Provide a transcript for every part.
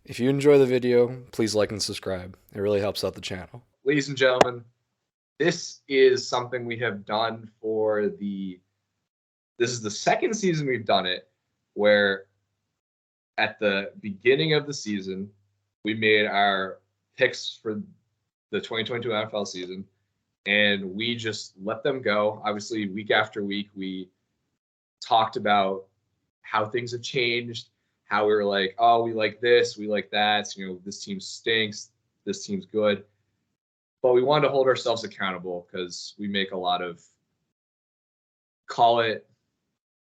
If you enjoy the video, please like and subscribe. It really helps out the channel. Ladies and gentlemen, this is something we have done this is the second season we've done it, where at the beginning of the season, we made our picks for the 2022 NFL season, and we just let them go. Obviously, week after week, we talked about how things have changed, how we were like, oh, we like this, we like that. This team stinks, this team's good. But we wanted to hold ourselves accountable because we make a lot of, call it,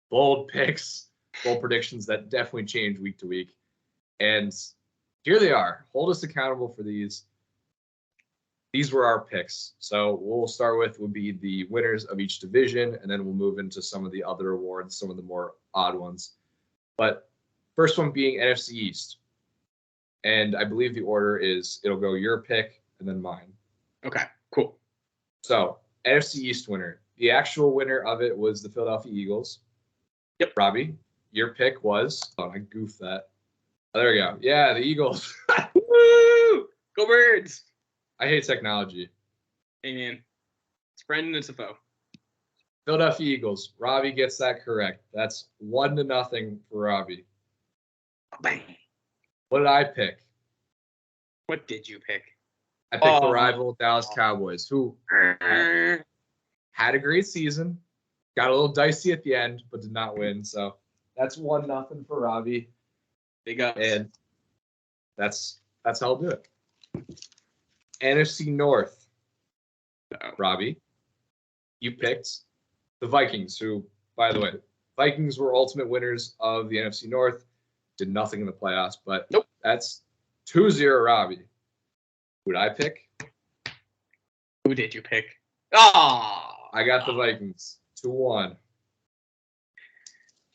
bold picks, bold predictions that definitely change week to week. And here they are. Hold us accountable for these. These were our picks. So we'll start with would be the winners of each division, and then we'll move into some of the other awards, some of the more odd ones. But first one being NFC East. And I believe the order is it'll go your pick and then mine. Okay, cool. So NFC East winner. The actual winner of it was the Philadelphia Eagles. Yep. Robbie, your pick was, I goofed that. Oh, there we go. Yeah, the Eagles. Woo! Go Birds! I hate technology. Hey, man. It's a friend and it's a foe. Philadelphia Eagles. Robbie gets that correct. That's 1-0 for Robbie. Bang. What did I pick? What did you pick? I picked the rival Dallas Cowboys, who had a great season, got a little dicey at the end, but did not win. So that's 1-0 for Robbie. Big ups. And that's how I'll do it. NFC North. Robbie, you picked the Vikings, who, by the way, Vikings were ultimate winners of the NFC North. Did nothing in the playoffs, but nope. That's 2-0 Robbie. Who did I pick? Who did you pick? Oh, I got the Vikings. 2-1.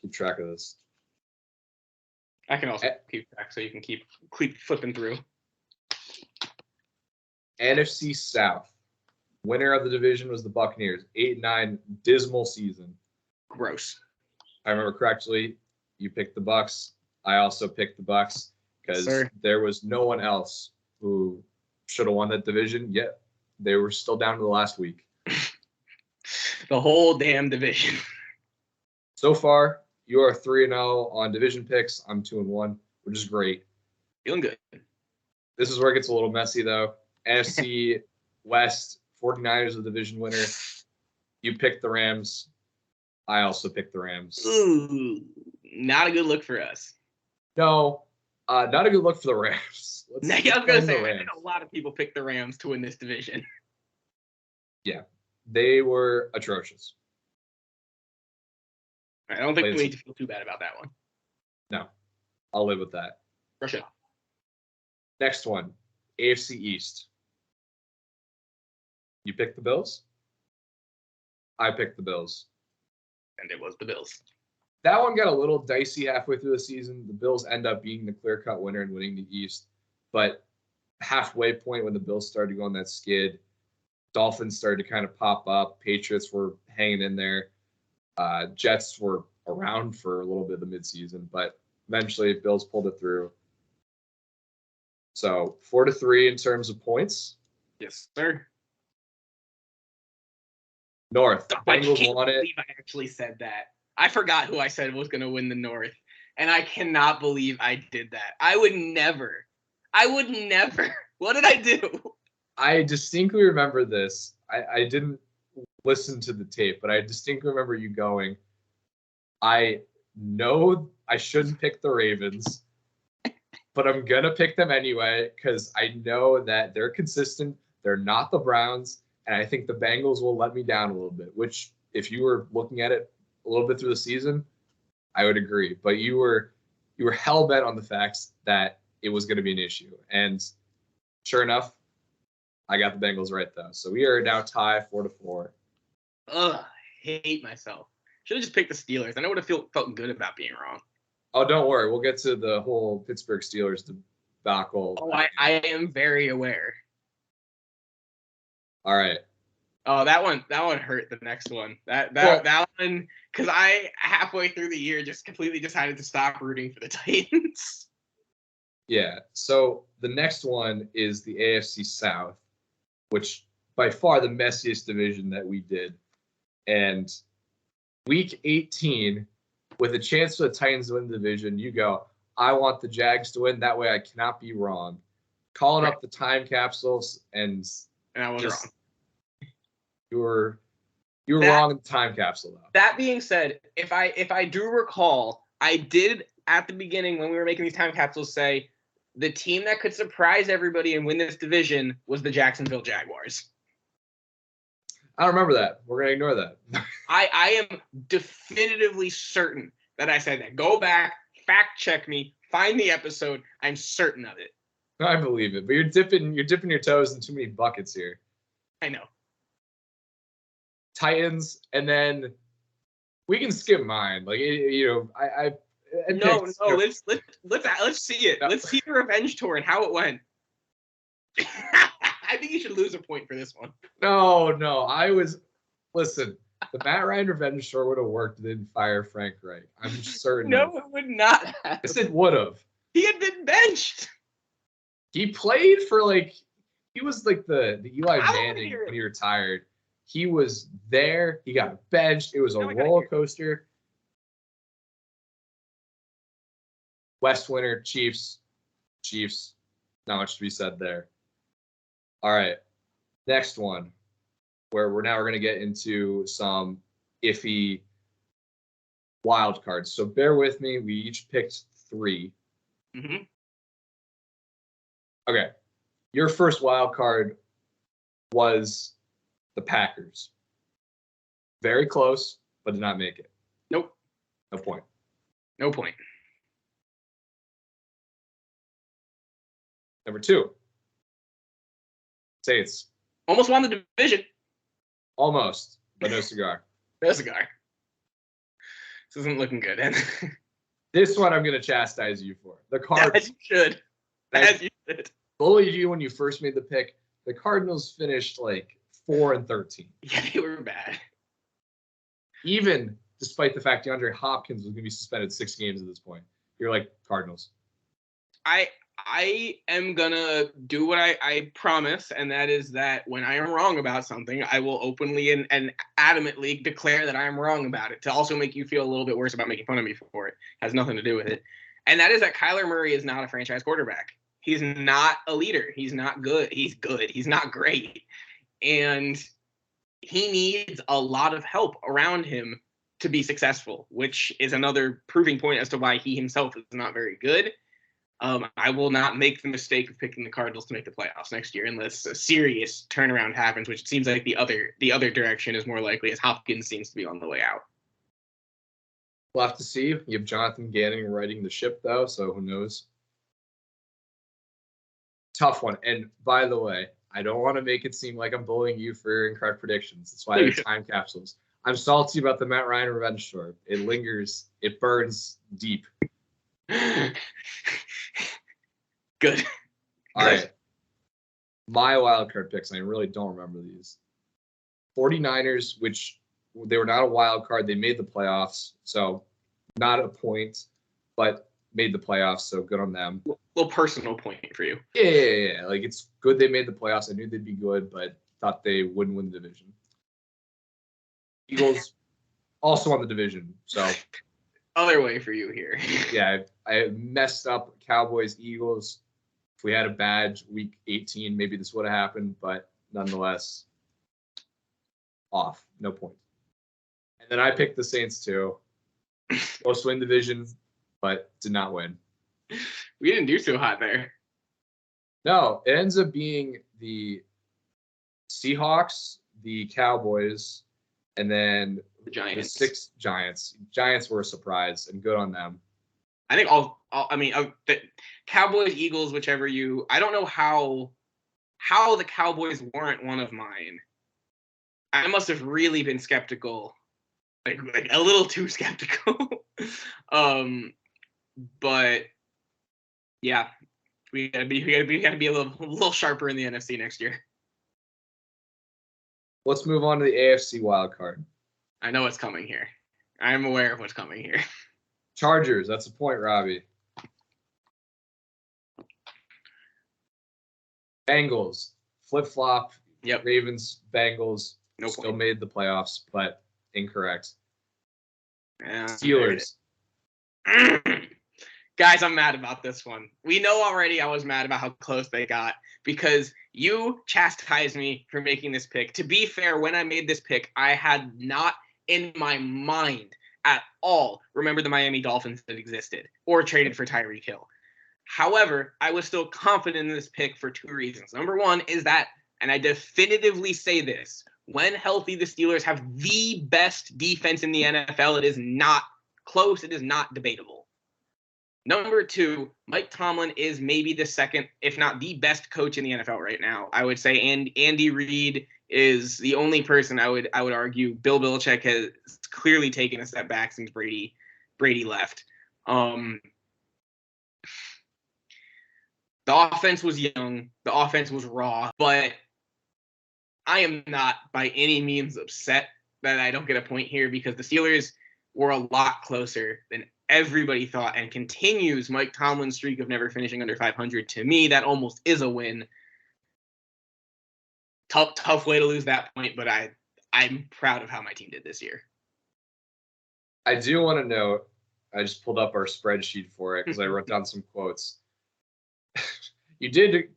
Keep track of this. I can also keep track so you can keep flipping through. NFC South. Winner of the division was the Buccaneers. 8-9, dismal season. Gross. I remember correctly, you picked the Bucs. I also picked the Bucs because there was no one else who should have won that division, yet they were still down to the last week. The whole damn division. So far, you are 3-0 on division picks. I'm 2-1, which is great. Feeling good. This is where it gets a little messy, though. NFC West, 49ers the division winner. You picked the Rams. I also picked the Rams. Ooh, not a good look for us. No, not a good look for the Rams. I was going to say, I think a lot of people picked the Rams to win this division. Yeah, they were atrocious. I don't think we need to feel too bad about that one. No, I'll live with that. Brush it off. Next one, AFC East. You picked the Bills? I picked the Bills. And it was the Bills. That one got a little dicey halfway through the season. The Bills end up being the clear-cut winner and winning the East. But halfway point when the Bills started to go on that skid, Dolphins started to kind of pop up. Patriots were hanging in there. Jets were around for a little bit of the midseason, but eventually Bills pulled it through. So 4-3 in terms of points. Yes, sir. North. Bengals won it. I actually said that. I forgot who I said was going to win the North, and I cannot believe I did that. I would never. What did I do? I distinctly remember this. I didn't listen to the tape, but I distinctly remember you going, I know I shouldn't pick the Ravens, but I'm going to pick them anyway because I know that they're consistent. They're not the Browns, and I think the Bengals will let me down a little bit, which if you were looking at it a little bit through the season, I would agree. But you were hell-bent on the fact that it was going to be an issue. And sure enough, I got the Bengals right, though. So we are now tied 4-4. Ugh, I hate myself. Should have just picked the Steelers. I know would have felt good about being wrong. Oh, don't worry. We'll get to the whole Pittsburgh Steelers debacle. Oh, I am very aware. All right. Oh, that one hurt. The next one, that one, because I halfway through the year just completely decided to stop rooting for the Titans. Yeah. So the next one is the AFC South, which by far the messiest division that we did. And week 18, with a chance for the Titans to win the division, you go, I want the Jags to win. That way I cannot be wrong. Calling up the time capsules and I was wrong. You were wrong in the time capsule though. That being said, if I do recall, I did at the beginning when we were making these time capsules say the team that could surprise everybody and win this division was the Jacksonville Jaguars. I don't remember that. We're gonna ignore that. I am definitively certain that I said that. Go back, fact check me, find the episode. I'm certain of it. I believe it, but you're dipping your toes in too many buckets here. I know. Titans, and then we can skip mine. Like I no. Let's see it. No. Let's see the revenge tour and how it went. I think you should lose a point for this one. No. Listen, the Matt Ryan revenge tour would have worked if they didn't fire Frank Reich. I'm certain. No, it would not have. Yes, it would have. He had been benched. He played for he was like the Eli Manning when he retired. He was there. He got benched. It was a roller coaster. West winner, Chiefs. Not much to be said there. All right. Next one, where we're going to get into some iffy wild cards. So bear with me. We each picked 3. Mm-hmm. Okay. Your first wild card was the Packers. Very close, but did not make it. Nope. No point. No point. Number 2. Saints. Almost won the division. Almost, but no cigar. No cigar. This isn't looking good. This one I'm going to chastise you for. The Cardinals. As you should. As you should. Bullied you when you first made the pick. The Cardinals finished 4-13. Yeah, they were bad. Even despite the fact DeAndre Hopkins was going to be suspended 6 games at this point. You're like, Cardinals. I am going to do what I promise, and that is that when I am wrong about something, I will openly and adamantly declare that I am wrong about it to also make you feel a little bit worse about making fun of me for it. It has nothing to do with it. And that is that Kyler Murray is not a franchise quarterback. He's not a leader. He's not good. He's good. He's not great. And he needs a lot of help around him to be successful, which is another proving point as to why he himself is not very good. I will not make the mistake of picking the Cardinals to make the playoffs next year unless a serious turnaround happens, which it seems like the other direction is more likely as Hopkins seems to be on the way out. We'll have to see. You have Jonathan Gannon riding the ship, though, so who knows? Tough one. And by the way, I don't want to make it seem like I'm bullying you for incorrect predictions. That's why I have time capsules. I'm salty about the Matt Ryan revenge tour. It lingers. It burns deep. Good. All right. My wildcard picks, I really don't remember these. 49ers, which they were not a wild card. They made the playoffs, so not a point, but made the playoffs, so good on them. A little personal point for you. Yeah. It's good they made the playoffs. I knew they'd be good, but thought they wouldn't win the division. Eagles also won the division, so. Other way for you here. Yeah, I messed up Cowboys, Eagles. If we had a bad week 18, maybe this would have happened, but nonetheless, off. No point. And then I picked the Saints too. Supposed to win division, but did not win. We didn't do so hot there. No, it ends up being the Seahawks, the Cowboys, and then the Giants. The 6 Giants. Giants were a surprise, and good on them. I think the Cowboys, Eagles, whichever you. I don't know how the Cowboys weren't one of mine. I must have really been skeptical, like a little too skeptical. But yeah, we gotta be a little sharper in the NFC next year. Let's move on to the AFC Wildcard. I know what's coming here. I'm aware of what's coming here. Chargers. That's a point, Robbie. Bengals, flip-flop. Yep. Ravens, Bengals, No still point. made the playoffs, but incorrect. Yeah, Steelers. Guys, I'm mad about this one. We know already I was mad about how close they got because you chastised me for making this pick. To be fair, when I made this pick, I had not in my mind at all remembered the Miami Dolphins that existed or traded for Tyreek Hill. However, I was still confident in this pick for two reasons. Number one is that, and I definitively say this, when healthy, the Steelers have the best defense in the NFL. It is not close. It is not debatable. Number two, Mike Tomlin is maybe the second, if not the best coach in the NFL right now. I would say, and Andy Reid is the only person I would argue. Bill Belichick has clearly taken a step back since Brady left. The offense was young, the offense was raw, but I am not by any means upset that I don't get a point here because the Steelers were a lot closer than everybody thought and continues Mike Tomlin's streak of never finishing under 500. To me, that almost is a win. Tough way to lose that point, but I'm proud of how my team did this year. I do want to note, I just pulled up our spreadsheet for it because I wrote down some quotes. You did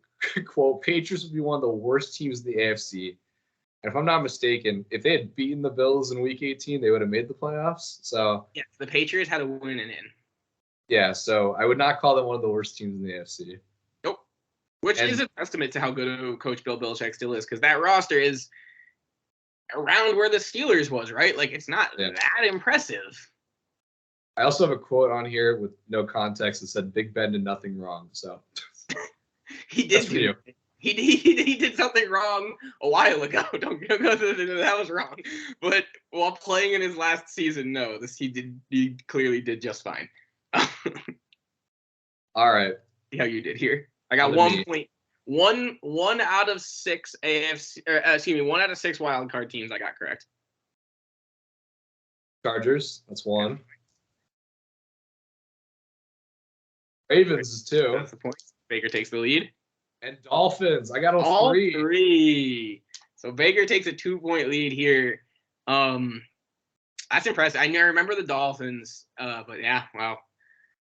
quote, Patriots would be one of the worst teams in the AFC. And if I'm not mistaken, if they had beaten the Bills in Week 18, they would have made the playoffs. So yes, the Patriots had a win and in. Yeah, so I would not call them one of the worst teams in the AFC. Nope. Which is a testament to how good of Coach Bill Belichick still is, because that roster is around where the Steelers was, right? Like, it's not that impressive. I also have a quote on here with no context that said Big Ben did nothing wrong. So he did. He did something wrong a while ago. Don't go that was wrong. But while playing in his last season, no, he clearly did just fine. All right. See how you did here. I got 1 point. One out of 6 AFC. 1 out of 6 wildcard teams I got correct. Chargers. That's 1. Ravens is 2. That's the point. Baker takes the lead. And Dolphins. I got all 3. 3. So Baker takes a 2-point lead here. That's impressive. I remember the Dolphins, but yeah, wow.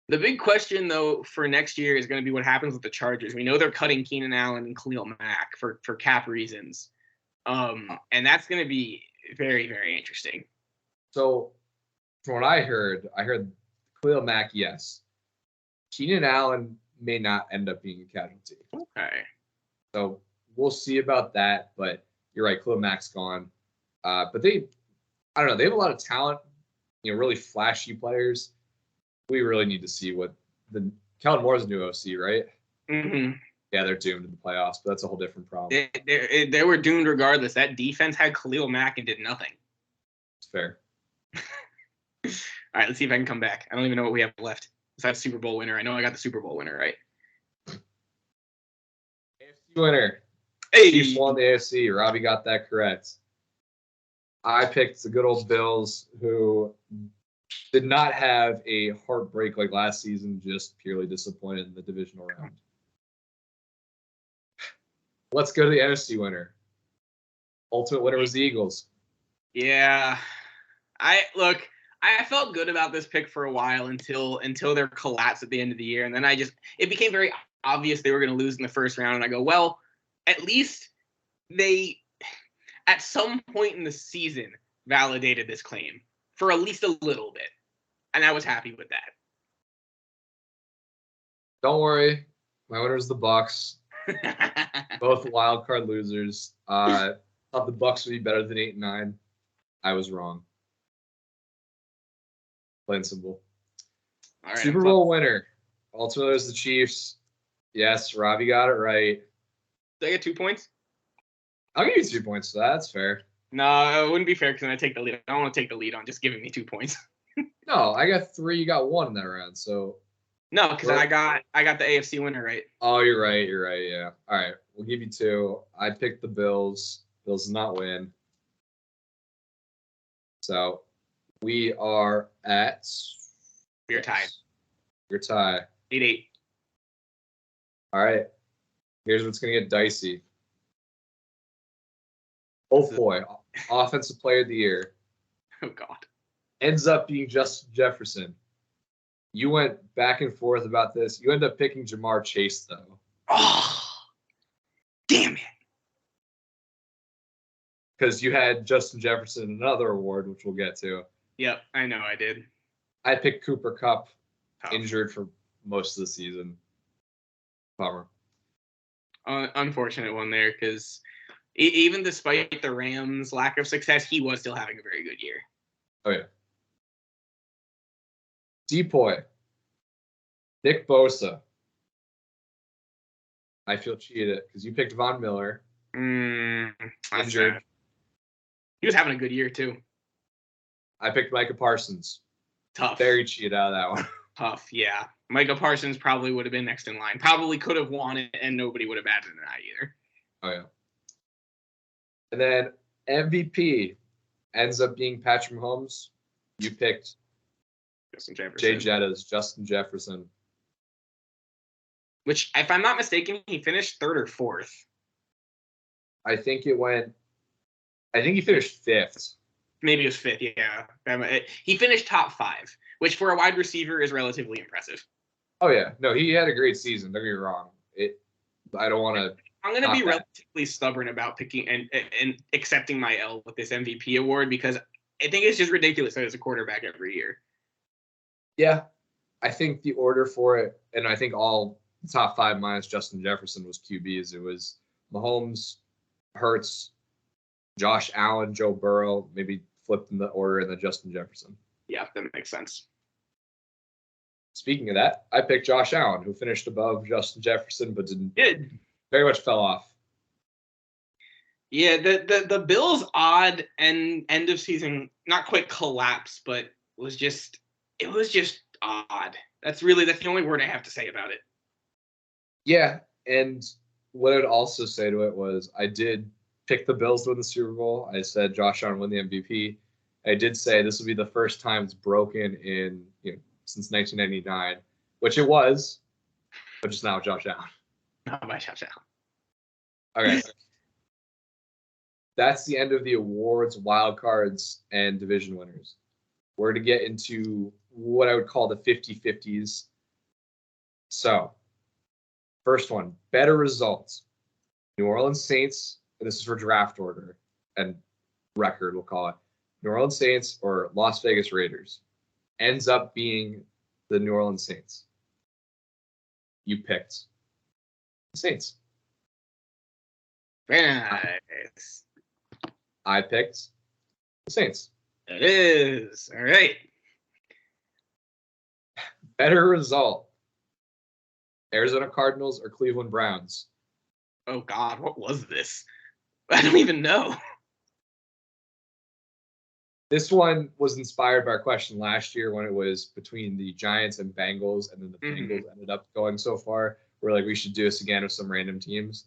The big question, though, for next year is going to be what happens with the Chargers. We know they're cutting Keenan Allen and Khalil Mack for cap reasons. And that's going to be very, very interesting. So from what I heard Khalil Mack, yes. Keenan Allen may not end up being a casualty. Okay. So we'll see about that, but you're right, Khalil Mack's gone. But they have a lot of talent, really flashy players. We really need to see what Kellen Moore's new OC, right? Mm-hmm. Yeah, they're doomed to the playoffs, but that's a whole different problem. They were doomed regardless. That defense had Khalil Mack and did nothing. It's fair. All right, let's see if I can come back. I don't even know what we have left. Besides Super Bowl winner. I know I got the Super Bowl winner, right? AFC winner. Hey. Chiefs won the AFC. Robbie got that correct. I picked the good old Bills, who did not have a heartbreak like last season, just purely disappointed in the divisional round. Let's go to the NFC winner. Ultimate winner was the Eagles. Yeah. I felt good about this pick for a while until their collapse at the end of the year. And then it became very obvious they were going to lose in the first round. And I go, well, at least they, at some point in the season, validated this claim for at least a little bit. And I was happy with that. Don't worry. My winner's the Bucks. Both wild card losers. Thought the Bucks would be better than 8-9. I was wrong. Plain and simple. All right, Super Bowl winner. Ultimately, it was the Chiefs. Yes, Robbie got it right. Did I get 2 points? I'll give you 2 points for that. That's fair. No, it wouldn't be fair because I take the lead. I don't want to take the lead on just giving me 2 points. No, I got 3. You got 1 in that round. So no, because I got the AFC winner right. Oh, you're right. Yeah. All right, we'll give you 2. I picked the Bills. Bills did not win. So we are at. We're tied. You're tied. 8-8. All right. Here's what's going to get dicey. Oh boy, Offensive Player of the Year Oh God. ends up being Justin Jefferson. You went back and forth about this. You end up picking Jamar Chase, though. Oh, damn it. Because you had Justin Jefferson another award, which we'll get to. Yep, I know I did. I picked Cooper Kupp, Tough. injured for most of the season. Bummer. Unfortunate one there, because even despite the Rams' lack of success, he was still having a very good year. Oh, yeah. Depoy. Nick Bosa. I feel cheated because you picked Von Miller. That's Injured. sad. He was having a good year, too. I picked Micah Parsons. Tough. Very cheated out of that one. Tough, yeah. Micah Parsons probably would have been next in line. Probably could have won it, and nobody would have batted an eye either. Oh, yeah. And then MVP ends up being Patrick Mahomes. You picked Justin Jefferson. Jay Jettas, Justin Jefferson. Which, if I'm not mistaken, he finished third or fourth. I think he finished fifth. Maybe it was fifth, yeah. He finished top five, which for a wide receiver is relatively impressive. Oh, yeah. No, he had a great season. Don't get me wrong. I don't want to. I'm going to be relatively stubborn about picking and accepting my L with this MVP award because I think it's just ridiculous that it's a quarterback every year. Yeah. I think the order for it, and I think all top five minus Justin Jefferson was QBs. It was Mahomes, Hurts, Josh Allen, Joe Burrow, maybe flipped in the order, and then Justin Jefferson. Yeah, that makes sense. Speaking of that, I picked Josh Allen, who finished above Justin Jefferson, but very much fell off. Yeah, the Bills' odd and end of season, not quite collapse, but it was just odd. That's the only word I have to say about it. Yeah, and what I'd also say to it was I did pick the Bills to win the Super Bowl. I said Josh Allen win the MVP. I did say this will be the first time it's broken in since 1999, which it was, but just now Josh Allen. Not by Josh Allen. Okay. That's the end of the awards, wildcards, and division winners. We're to get into what I would call the 50-50s. So, first one, better results. New Orleans Saints, and this is for draft order and record, we'll call it. New Orleans Saints or Las Vegas Raiders ends up being the New Orleans Saints. You picked the Saints. Very nice. I picked the Saints. It is. All right. Better result. Arizona Cardinals or Cleveland Browns? Oh, God. What was this? I don't even know. This one was inspired by our question last year when it was between the Giants and Bengals, and then the Bengals ended up going so far. We're like, we should do this again with some random teams.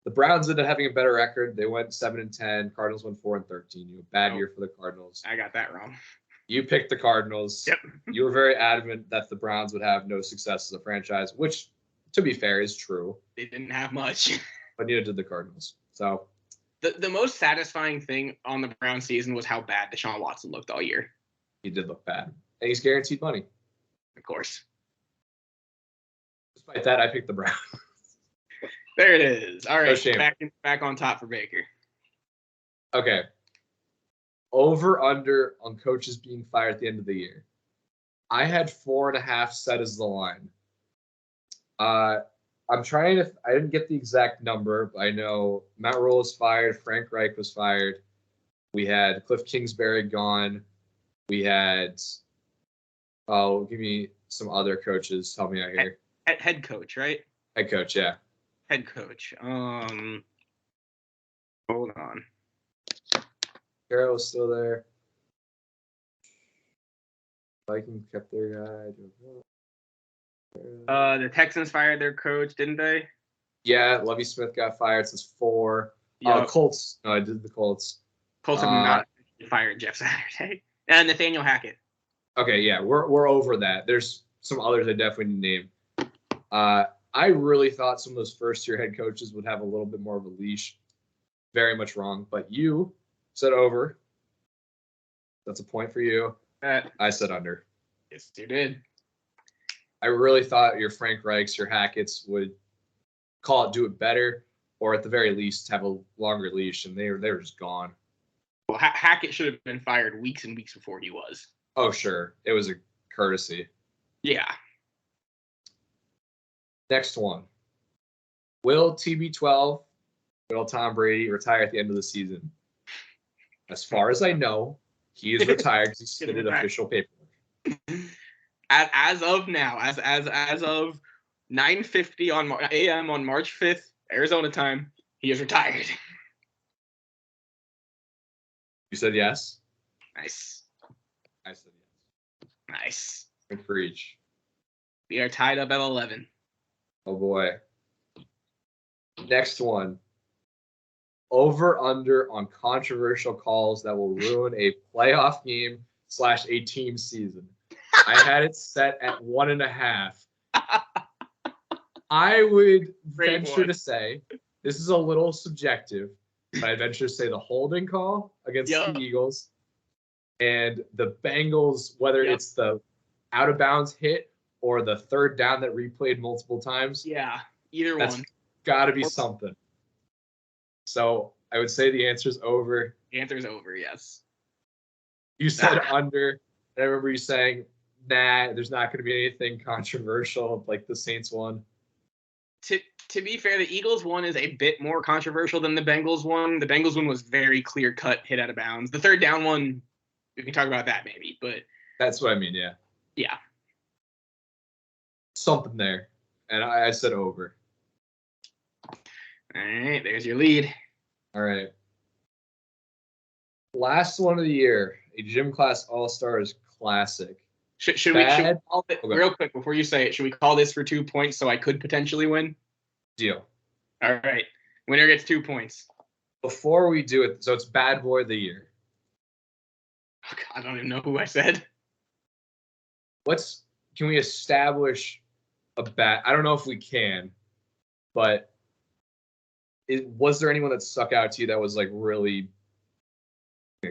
The Browns ended up having a better record. They went 7-10. Cardinals went 4-13. Bad year for the Cardinals. I got that wrong. You picked the Cardinals. Yep. You were very adamant that the Browns would have no success as a franchise, which, to be fair, is true. They didn't have much. But neither did the Cardinals. So the most satisfying thing on the Browns season was how bad Deshaun Watson looked all year. he did look bad. And he's guaranteed money. Of course. Despite that, I picked the Browns. There it is. All right, No shame. back on top for Baker. Okay. Over under on coaches being fired at the end of the year. I had 4.5 set as the line. I'm trying to. I didn't get the exact number, but I know Matt Rule was fired. Frank Reich was fired. We had Cliff Kingsbury gone. We had. Oh, give me some other coaches. Help me out here. Head coach, right? Head coach, yeah. Head coach. Hold on. Carroll was still there. Vikings kept their guy. The Texans fired their coach, didn't they? Yeah, Lovie Smith got fired. So it's 4. Yep. Colts. No, I did the Colts. Colts have not fired Jeff Saturday. And Nathaniel Hackett. Okay, yeah, we're over that. There's some others I definitely need to name. I really thought some of those first-year head coaches would have a little bit more of a leash. Very much wrong. But you said over. That's a point for you. I said under. Yes, you did. I really thought your Frank Reichs, your Hackett's would do it better, or at the very least have a longer leash, and they were just gone. Well, Hackett should have been fired weeks and weeks before he was. Oh, sure. It was a courtesy. Yeah. Next one. Will TB12, will Tom Brady retire at the end of the season? As far as I know, he is retired because he submitted official paperwork. As of now, as of 9:50 a.m. on March 5th, Arizona time, he is retired. You said yes? Nice. I said yes. Nice. Good for each. We are tied up at 11. Oh, boy. Next one. Over under on controversial calls that will ruin a playoff game / a team season. I had it set at 1.5. I would venture to say, this is a little subjective, but I venture to say the holding call against the Eagles and the Bengals, whether it's the out of bounds hit or the third down that replayed multiple times. Yeah, either that's one. Got to be something. So I would say the answer's over. The answer's over, yes. You said under. And I remember you saying, nah, there's not going to be anything controversial like the Saints one. To be fair, the Eagles one is a bit more controversial than the Bengals one. The Bengals one was very clear-cut, hit out of bounds. The third down one, we can talk about that maybe, but... That's what I mean, yeah. Yeah. Something there. And I said over. All right, there's your lead. All right. Last one of the year, a Gym Class All-Stars Classic. Should we call it, real quick, before you say it, should we call this for 2 points so I could potentially win? Deal. All right. Winner gets 2 points. Before we do it, so it's Bad Boy of the Year. Oh, God, I don't even know who I said. Can we establish a bad? I don't know if we can, but was there anyone that stuck out to you that was like really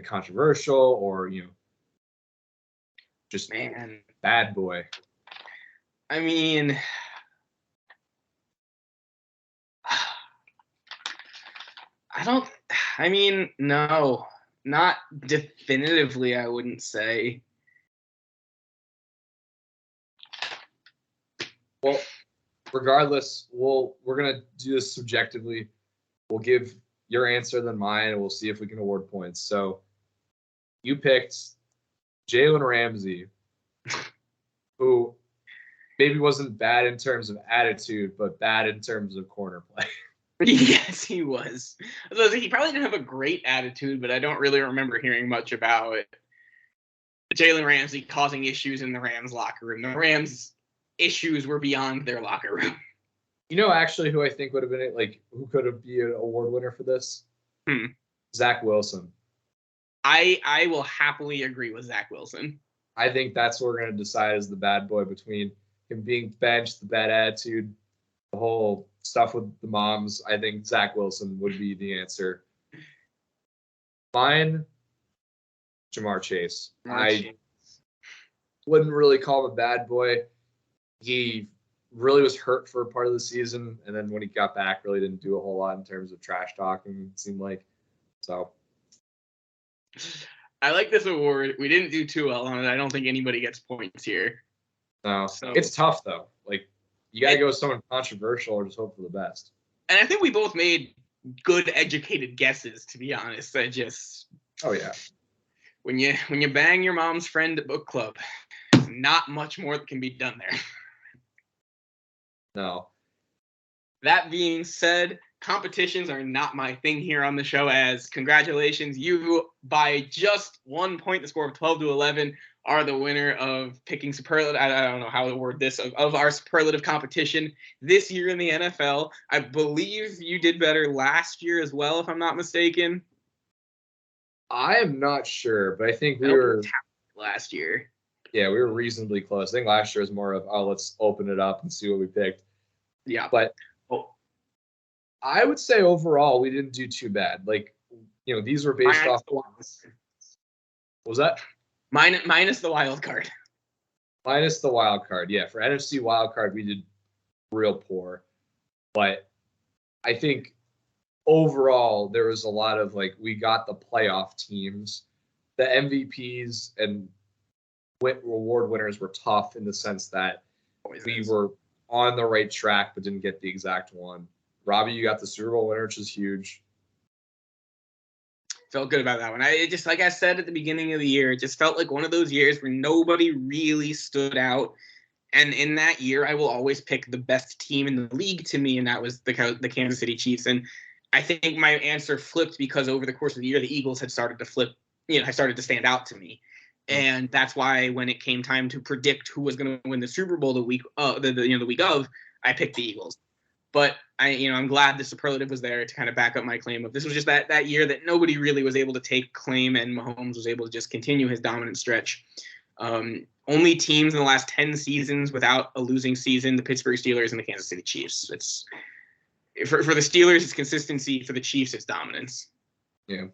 controversial or, just bad boy? I mean, no, not definitively, I wouldn't say. Well, regardless, we're going to do this subjectively. We'll give your answer then mine, and we'll see if we can award points. So you picked Jalen Ramsey, who maybe wasn't bad in terms of attitude, but bad in terms of corner play. Yes, he was. So he probably didn't have a great attitude, but I don't really remember hearing much about Jalen Ramsey causing issues in the Rams locker room. The Rams issues were beyond their locker room. Actually, who I think would have been who could have been an award winner for this? Zach Wilson. I will happily agree with Zach Wilson. I think that's what we're going to decide as the bad boy between him being benched, the bad attitude, the whole stuff with the moms. I think Zach Wilson would be the answer. Mine, Jamar Chase. I wouldn't really call him a bad boy. He really was hurt for a part of the season, and then when he got back, really didn't do a whole lot in terms of trash talking, it seemed like. So I like this award. We didn't do too well on it. I don't think anybody gets points here. No, it's tough though. You got to go with someone controversial or just hope for the best. And I think we both made good, educated guesses, to be honest. Oh yeah. When you bang your mom's friend at book club, not much more that can be done there. No. That being said, competitions are not my thing here on the show, as congratulations, you, by just 1 point, the score of 12-11, are the winner of picking superlative. I don't know how to word this, of our superlative competition this year in the NFL. I believe you did better last year as well, if I'm not mistaken. I am not sure, but I think we were last year. Yeah, we were reasonably close. I think last year was more of, let's open it up and see what we picked. Yeah. But I would say overall we didn't do too bad. Like, these were based off. What was that? Minus the wild card. Minus the wild card. Yeah, for NFC Wildcard, we did real poor. But I think overall, there was a lot of we got the playoff teams. The MVPs and reward winners were tough in the sense that we were on the right track but didn't get the exact one. Robbie, you got the Super Bowl winner, which is huge. Felt good about that one. It just, like I said at the beginning of the year, it just felt like one of those years where nobody really stood out. And in that year, I will always pick the best team in the league to me, and that was the Kansas City Chiefs. And I think my answer flipped because over the course of the year, the Eagles had started to flip, had started to stand out to me. And that's why when it came time to predict who was going to win the Super Bowl the week of, I picked the Eagles. But I'm glad the superlative was there to kind of back up my claim of this was just that year that nobody really was able to take claim, and Mahomes was able to just continue his dominant stretch. Only teams in the last 10 seasons without a losing season, the Pittsburgh Steelers and the Kansas City Chiefs. It's for the Steelers, it's consistency. For the Chiefs, it's dominance. Yeah.